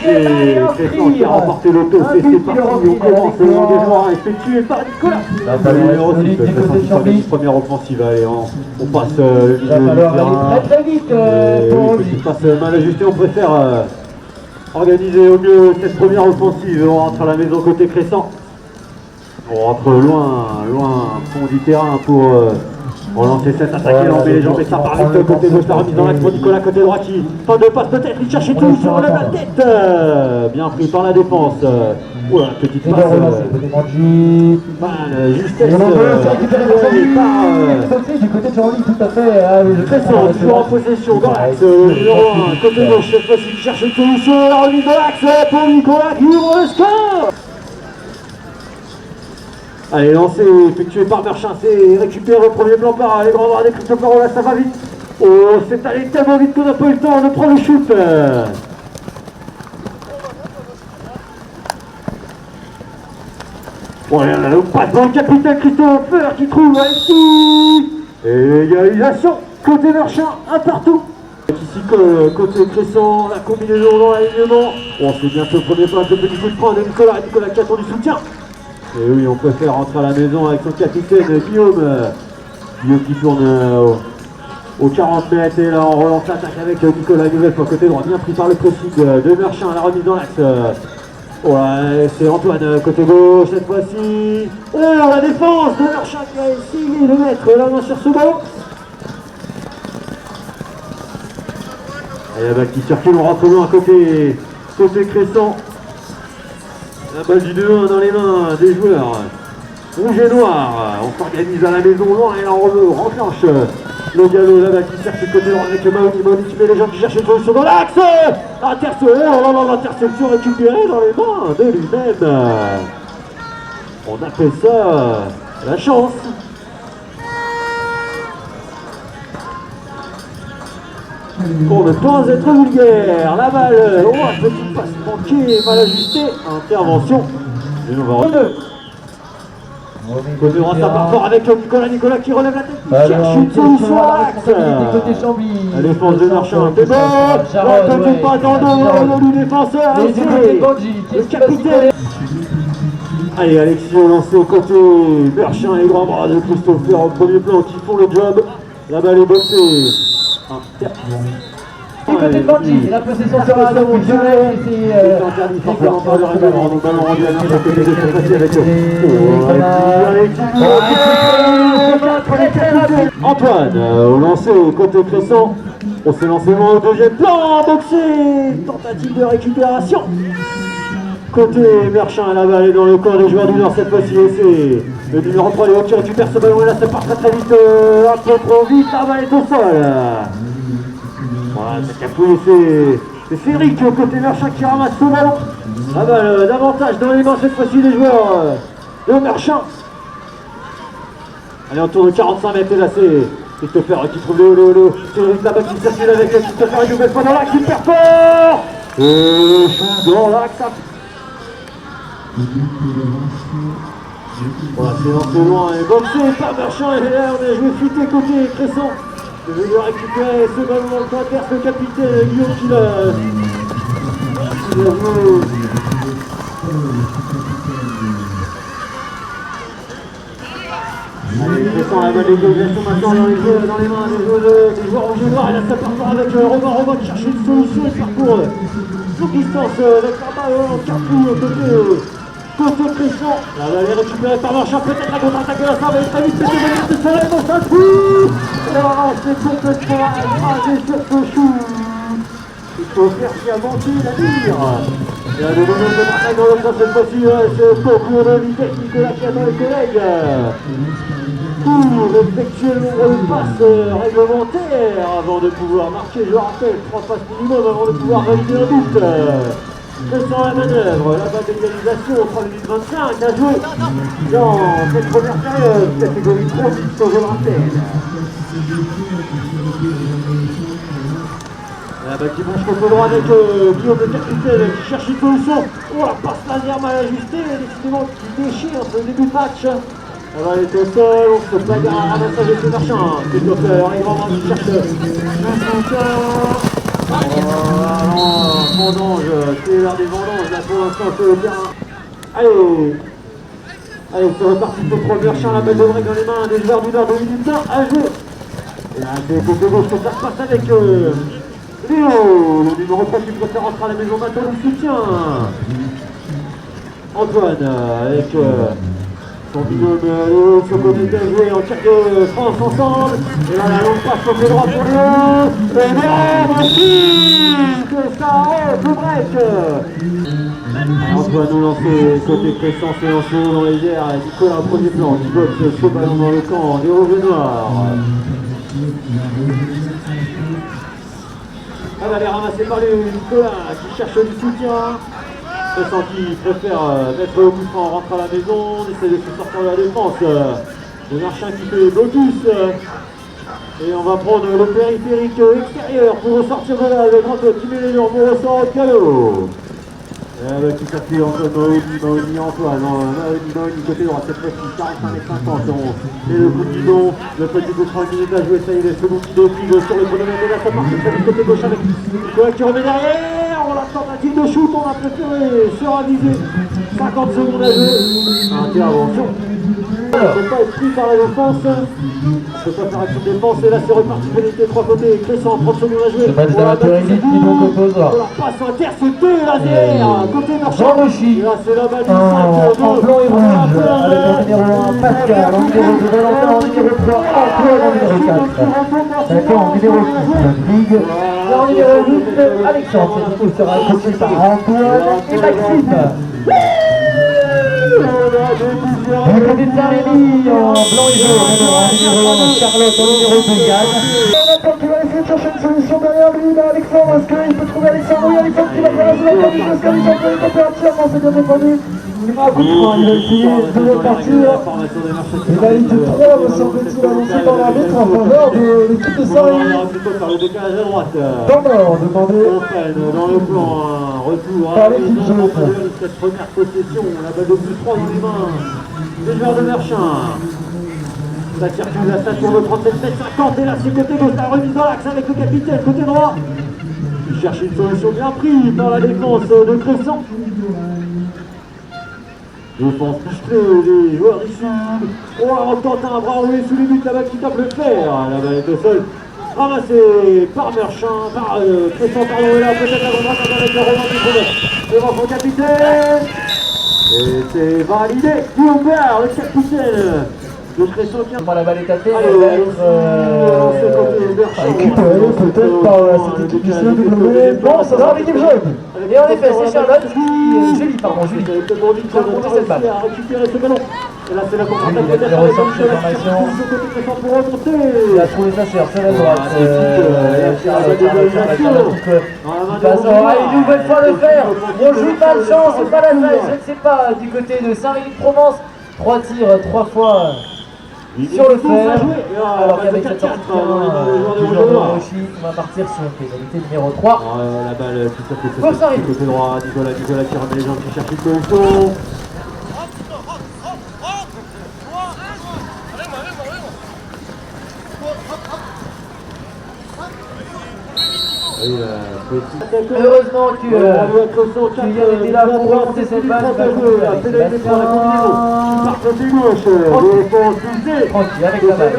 Et Cresson qui a remporté l'auto, c'est parti, on commence l'engagement effectué par Nicolas. Numéro 6, première offensive, allez, on passe le milieu du terrain. Très vite pour lui. Petit passe mal ajusté, on préfère organiser au mieux cette première offensive. On rentre à la maison côté Cresson. On rentre loin fond du terrain pour relancer cette attaque. Il enlève les jambes et ça part vite côté gauche. La remise dans l'axe pour Nicolas côté droit qui fin de passe peut-être. Il cherche tout sur la tête. Bien pris par la défense. Oula, petite passe. Mal, justesse. Du côté de Jean-Louis, tout à fait. Cresson, toujours en possession dans l'axe. Numéro 1, côté gauche. Cette fois-ci, il cherche une solution. La remise dans l'axe pour Nicolas qui ouvre le score. Allez, lancé, effectué par Merchin, c'est récupéré au premier plan par les grands bras des Christopher, là ça va vite. Oh, c'est allé tellement vite qu'on n'a pas eu le temps de prendre le shoot. Bon, il y en a le passe dans le capitaine Christopher qui trouve Alexis. Et égalisation, côté Merchin, un partout. Ici, côté Cresson, la combinaison dans l'alignement. Bon, c'est bientôt le premier pas, ce petit coup de frein de Nicolas qui attend du soutien. Et oui, on préfère rentrer à la maison avec son capitaine Guillaume. Guillaume qui tourne aux 40 mètres et là on relance l'attaque avec Nicolas Nouvelle pour côté droit, bien pris par le pressing de Merchin, la remise dans l'axe. Ouais, c'est Antoine côté gauche cette fois-ci. Oh, la défense de Merchin qui a essayé de mettre la main sur ce ballon. Et la balle qui circule, on rentre loin côté Cresson. La balle du 2-1 dans les mains des joueurs rouge et noir. On s'organise à la maison loin et là on renclenche le galop là-bas qui cherche le côté droit avec Maoni qui met les gens qui cherchent une solution dans l'axe. L'interception récupérée dans les mains de lui-même. On appelle ça la chance. Pour ne pas être vulgaire, la balle, petite passe manquée, mal ajustée, intervention. Et on va revenir. Côté droit, ça part fort avec Nicolas qui relève la tête, qui cherche une solution à l'axe. La défense de Merchin, c'est bon. La petite passe dans le dos du défenseur, le capitaine. Allez, Alexis au lancé au côté, Merchin et grand bras de Christopher au premier plan qui font le job. La balle est boxée. Du côté de Bandji, la possession sera à nouveau violet. C'est interdit forcément par le règlement. Donc ballon rendu à Merchin côté de cette fois-ci avec Antoine au lancer côté Cresson. On s'est lancé au deuxième plan, boxé, tentative de récupération. Côté Merchin, la balle est dans le corps des joueurs du Nord cette fois-ci. Et c'est le numéro 3, Léo qui récupère ce ballon et là ça part très vite, un peu trop vite, la balle est au sol. Voilà, c'est capouillé, c'est Féric côté Merchin qui ramasse ce ballon. La balle davantage dans les mains cette fois-ci des joueurs de Merchin. Allez, on tourne 45 mètres et là c'est Christopher qui trouve le Féric là-bas qui circule avec Christopher, une nouvelle fois dans l'axe, il perd fort. Et dans l'axe. Voilà, c'est lancé loin et boxé par Merchin et là on a joué fuité côté Cresson. Je vais récupérer ce ballon dans le coin adverse, le capitaine Guillaume qui l'a joué. Allez, Cresson la balle d'égalisation maintenant dans les mains des joueurs rouges et noirs. Et là ça part fort avec Romain qui cherche une solution et parcourt longue distance avec la balle en cartouche côté Cresson. La balle est récupérée par Merchin, peut-être la contre-attaque de la fin, mais très vite, c'est de soleil, bon ça fout. C'est complètement écrasé sur ce shoot. Il faut faire qui a manqué la mire. Il y a de nombreuses contre-attaques dans le sens cette fois-ci, c'est au concours de vitesse Nicolas qui attend les collègues. Pour effectuer le nombre de passes réglementaires avant de pouvoir marquer, je rappelle, 3 passes minimum avant de pouvoir valider un but. Cresson la manœuvre, la balle d'égalisation au 3 minutes 25, à jouer dans cette première période, catégorie 3, je le rappelle. La balle qui bouge côté droit avec Guillaume le capitaine qui cherche une solution. Oh, la passe laser mal ajustée, décidément qui déchire entre le début de match. La balle est au sol, on se bagarre à ramassage de ce Merchin. Christopher, il va qui cherche le soutien. Vendange, c'est l'heure des vendanges, là pour l'instant sur le terrain. Allez, allez, c'est reparti pour première champ, la balle de break dans les mains des joueurs du Nord, Dominique à jouer. Et là, c'est côté gauche que ça se passe avec Léo, le numéro 3 qui préfère rentrer à la maison maintenant, le soutien. Antoine, avec son binôme Léo, sur le côté bien joué en tir de France ensemble. Et là, la longue passe côté droit pour Léo. Et non, que ça arrête le break. Antoine nous lancer côté Crescent, c'est lancé dans les airs. Nicolas au premier plan, qui boxe ce ballon dans le camp des rouges et noirs. Elle va aller ramasser par lui, Nicolas qui cherche du soutien. Crescent qui préfère mettre le coup franc, on rentre à la maison, on essaie de se sortir de la défense. Le Marchin qui fait les blocus. Et on va prendre le périphérique extérieur pour ressortir de là avec Antoine qui met les jambes, on ressort au calot. Qui s'appuie entre Maoni Antoine, Maoni côté droit, cette fois-ci 45 et 50. Et le coup de bidon, le petit coup de 30 minutes à jouer, ça y est, le second qui défile sur le chronomètre, et là ça part sur le côté gauche avec Nicolas qui remet derrière, on la tentative de shoot, on a préféré se raviser, 50 secondes à jouer, intervention. On ne peut pas être pris par la défense, on ne peut pas faire action de défense, et là c'est reparti pénétrer 3 côtés, Crescent, 30 secondes à jouer. Le match d'amateur élite qui donc oppose. On la passe interceptée, laser, côté Marchand. Jean-Louchy, Là c'est la balle du 5 en blanc et rouge, avec en numéro 1 Pascal, en numéro 2 Valentin, en numéro 3 Antoine, en numéro 4 Nathan, en numéro 6 Ligue, et en numéro 8 Alexandre. Ce coup sera coaché par Antoine et Maxime. Du côté de Saint-Rémy, en blanc et jaune, en numéro 1 Charlotte, en numéro 2 Yann. Alexandre qui va essayer de chercher une solution derrière lui, là Alexandre, est-ce qu'il peut trouver Alexandre? Oui, Alexandre qui va faire la seconde partie, est-ce qu'Alexandre peut les températures? Non, c'est bien défendu. Il va essayer de repartir. Et la ligne de 3 me semble-t-il annoncée par l'arbitre en faveur de l'équipe de Saint-Rémy. On va plutôt faire le décalage à droite. Dans l'ordre, demandé dans le plan, un retour par à la l'équipe maison jaune. de cette première possession. La balle de plus 3 dans les mains des joueurs de Merchin. Ça circule, ça tourne 37 mètres 50 et là c'est côté gauche, la remise dans l'axe avec le capitaine, côté droit. Il cherche une solution bien prise par la défense de Crescent. Défense musclée des joueurs ici. Oh, on tente un bras enlevé sous les buts, la balle qui tape le fer. La balle est au sol. Ramassée par Merchin, par Crescent, pardon, et là peut-être la grande attaque avec le Romain Ducreux. Devant son capitaine. Et c'est validé. Guillaume Père, le capitaine de Crescent qui La balle est tapée, elle va être récupérée peut-être par cette équipe du CW. Non, ça sera l'équipe jaune. Et en effet, c'est Charlotte Julie, qui a remonté cette balle. a récupéré ce ballon. Et là c'est la contre-attaque Il a peut-être fait avec ressortir Michel l'information. côté Crescent pour remonter. Il a trouvé sa sœur, sur la droite. Charlotte qui passe. Une nouvelle fois le fer. On joue pas de chance, c'est pas la taille, je ne sais pas. Du côté de Saint-Rémy-de-Provence, 3 tirs, 3 fois. Sur le fer, alors qu'avec cette sortie de joueur de Rochi, on va partir sur une pénalité numéro 3. La balle qui circule du côté droit, Nicolas qui remet les jambes, qui cherche une solution. Heureusement que Yann était là pour remonter cette balle. Tranquille avec la balle.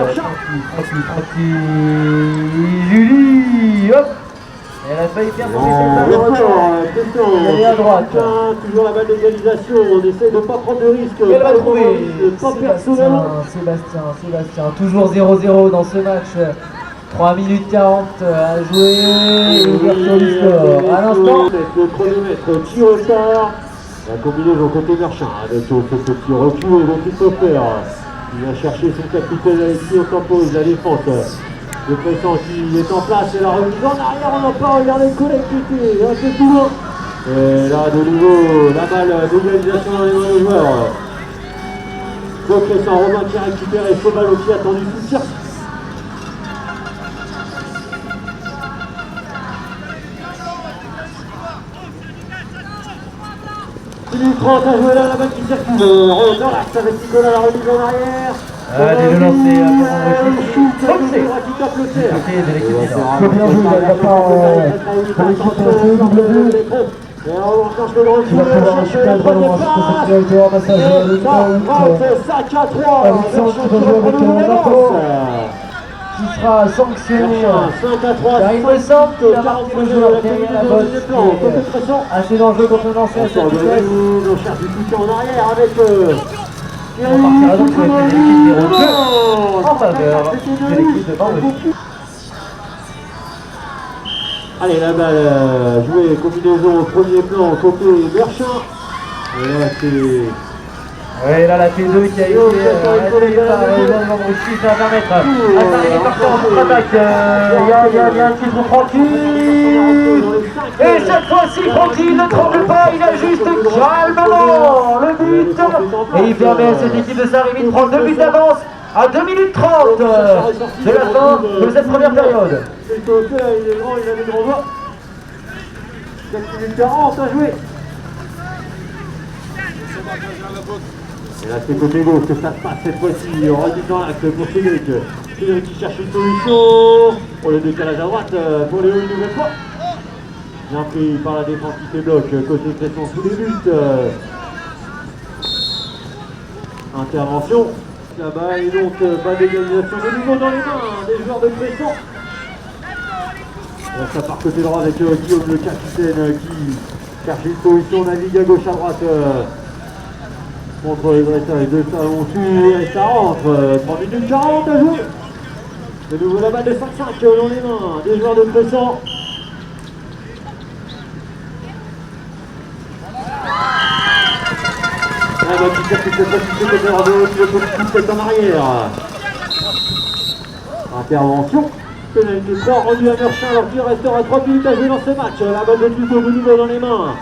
Tranquille. Julie, hop. Elle a failli faire tomber cette balle. Elle est à droite. Toujours la balle d'égalisation, on essaie de ne pas prendre de risque. Elle va trouver pas personnel. Sébastien, toujours 0-0 dans ce match. 3 minutes 40 à jouer, l'ouverture du score. À l'instant, le chronomètre tir au star. La combinaison côté Merchin avec ce petit recul dont il faut faire. Il va chercher son capitaine Alexis au compose, la défense. Le Crescent qui est en place et la remise en arrière, on n'a pas regardé le collectivité, un peu plus loin. Et là de nouveau, la balle d'égalisation dans les mains des joueurs. Le Crescent, Romain qui récupère et ce ballon qui attendu sous tir. Il 30 à jouer là, la balle qui circule. Dans l'axe avec Nicolas, la remise en arrière. Allez, le lancer pour Boxé. Côté de l'équipe du Nord. Très bien joué de la part de l'équipe CW. Et on change le Qui va pouvoir récupérer le ballon ensuite pour cette directeur en massage de numéro 8. Alexandre qui va jouer avec Nato, qui sera sanctionné. Car il me semble qu'il a marqué le joueur derrière la botte, qui est assez dangereux contre un lancer à cette vitesse. On cherche du soutien en arrière avec On partira donc avec l'équipe numéro 2 en faveur de l'équipe de Vendredi. Allez, la balle jouée, combinaison au premier plan, côté Merchin. Et là, c'est... Oui, là la T2 qui a été arrêtée par Vendredi, ça va permettre à Sarri de partir en contre-attaque. Il y a un titre pour Francky. Et cette fois-ci, Francky ne tremble pas, il ajuste calmement le but. Et il permet à cette équipe de Sarri de prendre 2 buts d'avance à 2 minutes 30 de la fin de cette première période. C'est le fait, il est grand, il a des grands doigts. 4 minutes 40 à jouer. Et là c'est côté gauche que ça se passe cette fois-ci. On redit dans l'axe pour Cédric. Cédric qui cherche une solution. Pour le décalage à droite pour Léo une nouvelle fois. Bien pris par la défense qui fait bloc. Côté Cresson sous les buts. Intervention. Là-bas et donc pas d'égalisation de nouveau dans les mains des joueurs de Cresson. Là ça part côté droit avec Guillaume le capitaine qui cherche une solution, navigue à gauche à droite contre les dresseurs de Salon sur et ça rentre. 3 minutes 40 à jouer. De nouveau la balle de 5-5 dans les mains des joueurs de Cresson. La balle qui cherche cette fois-ci côté droit qui le petit tête en arrière. Intervention. Pénalité 3 rendu à Merchin alors qu'il restera 3 minutes à jouer dans ce match. La balle de Tuto de nouveau dans les mains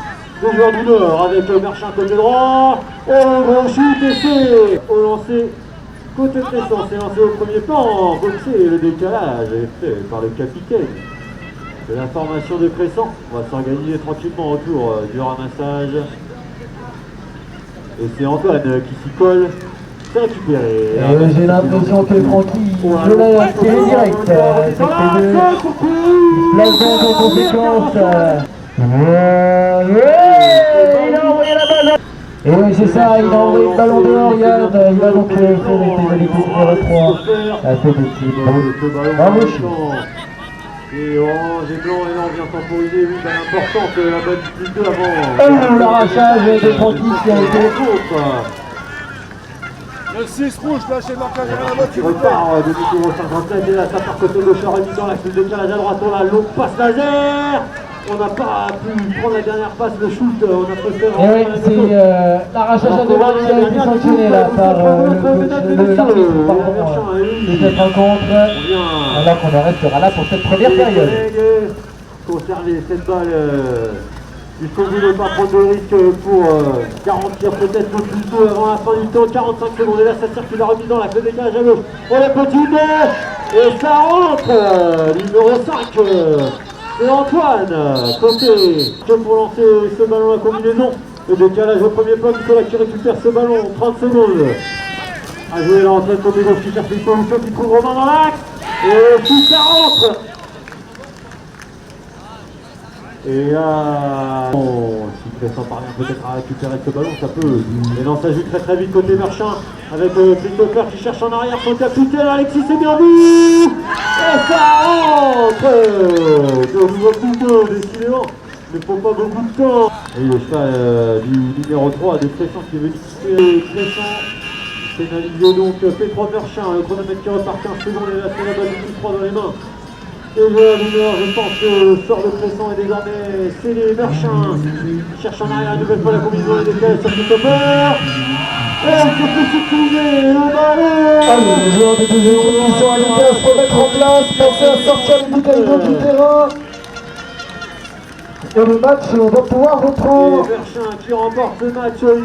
des joueurs du Nord avec Merchin côté droit. Oh, gros shoot et c'est au lancer côté Cresson. C'est lancé au premier plan. Boxé, le décalage est fait par le capitaine de la formation de Cresson. On va s'organiser tranquillement autour du ramassage. Et c'est Antoine qui s'y colle. C'est récupéré. J'ai l'impression que Francky, je l'ai tiré direct. Cette T2, place donc en conséquence. Il a envoyé la balle. Et oui, c'est ça, il a envoyé le ballon dehors, Yann. Il va donc faire une l'équipe numéro 3 à cette équipe. Bravo, et orange et blanc, et là on vient temporiser, oui, balle importante, la balle du plus 2 avant. Oh, l'arrachage de Francky qui a été... Le 6 rouge, là, chez marquage à la voiture. Il repart de Nico au 57, et là ça part côté gauche, remis dans l'axe de décalage à droite, on a l'autre passe laser. On n'a pas pu prendre la dernière passe, le shoot, on a préféré... Et oui, c'est l'arrachage à devant qui a été sanctionné là par l'arbitre, pardon, de cette rencontre. Alors qu'on en restera là pour cette première période. Conserver cette balle, il faut ne pas prendre de risque pour garantir peut-être le plus tôt avant la fin du temps, 45 secondes. Et là ça circule la remise dans l'axe de décalage à gauche. On est petit et ça rentre, numéro 5. C'est Antoine, côté, que pour lancer ce ballon à combinaison. Le décalage au premier plan, Nicolas qui récupère ce ballon, 30 secondes. À jouer là, Antoine côté gauche qui cherche une solution, qui trouve Romain dans l'axe. Et tout ça rentre. Et là, si Cresson parvient peut-être à récupérer ce ballon, ça peut. Et non, ça joue très vite côté Merchin, avec Christopher qui cherche en arrière son capitaine, Alexis c'est bien vu. Et ça rentre. De nouveau plus de décidément, il ne faut pas beaucoup de temps. Et le cheval du numéro 3 de Cresson qui veut quitter Cresson. Pénalisé donc P3 Merchin, le chronomètre qui repart 15 secondes et là c'est la balle du plus 3 dans les mains. Et joueur du Nord, je pense que le sort de Cresson est désormais scellé. Merchin qui cherche en arrière une nouvelle fois la combinaison et décalage sur Christopher. Et il se fait supprimer le ballon. Les joueurs des deux équipes qui sont invités à se remettre en place, penser à sortir les bouteilles du terrain. Et le match va pouvoir reprendre. Et Merchin qui remporte ce match.